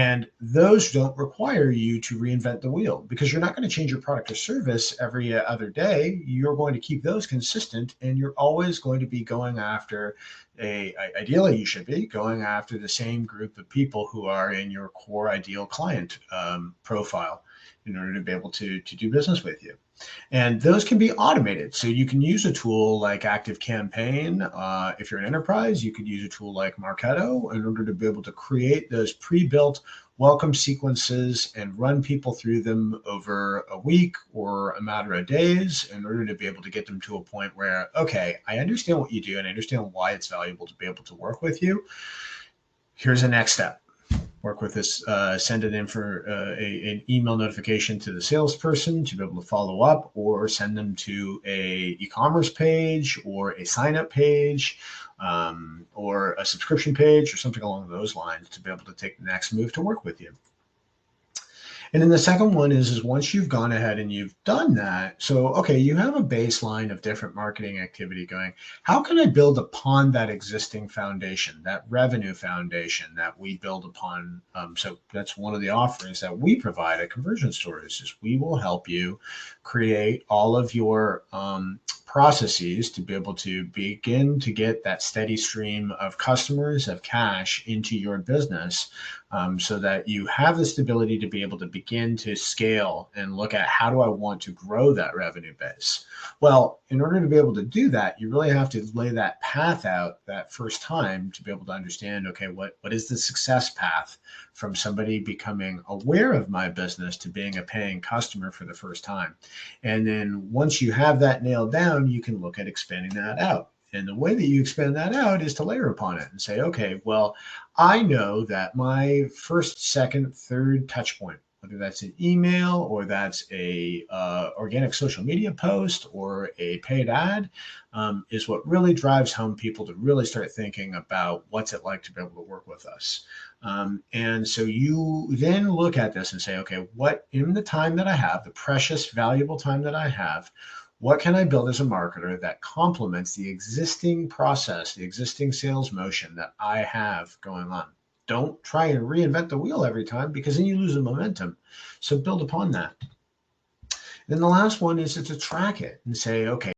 And those don't require you to reinvent the wheel because you're not going to change your product or service every other day. You're going to keep those consistent, and you're always going to be going after ideally you should be going after the same group of people who are in your core ideal client profile in order to be able to do business with you. And those can be automated. So you can use a tool like ActiveCampaign. If you're an enterprise, you could use a tool like Marketo in order to be able to create those pre-built welcome sequences and run people through them over a week or a matter of days in order to be able to get them to a point where, okay, I understand what you do and I understand why it's valuable to be able to work with you. Here's the next step. Work with this, send it in for an email notification to the salesperson to be able to follow up, or send them to a e-commerce page or a sign-up page, or a subscription page or something along those lines to be able to take the next move to work with you. And then the second one is once you've gone ahead and you've done that, so, okay, you have a baseline of different marketing activity going. How can I build upon that existing foundation, that revenue foundation that we build upon? So that's one of the offerings that we provide at Conversion Stories is we will help you create all of your processes to be able to begin to get that steady stream of customers, of cash into your business, so that you have the stability to be able to begin to scale and look at how do I want to grow that revenue base. Well, in order to be able to do that, you really have to lay that path out that first time to be able to understand, okay, what is the success path from somebody becoming aware of my business to being a paying customer for the first time. And then once you have that nailed down, you can look at expanding that out. And the way that you expand that out is to layer upon it and say, okay, well, I know that my first, second, third touch point, whether that's an email or that's a organic social media post or a paid ad, is what really drives home people to really start thinking about what's it like to be able to work with us. And so you then look at this and say, okay, what in the time that I have, the precious, valuable time that I have, what can I build as a marketer that complements the existing process, the existing sales motion that I have going on? Don't try and reinvent the wheel every time because then you lose the momentum. So build upon that. Then the last one is to track it and say, okay,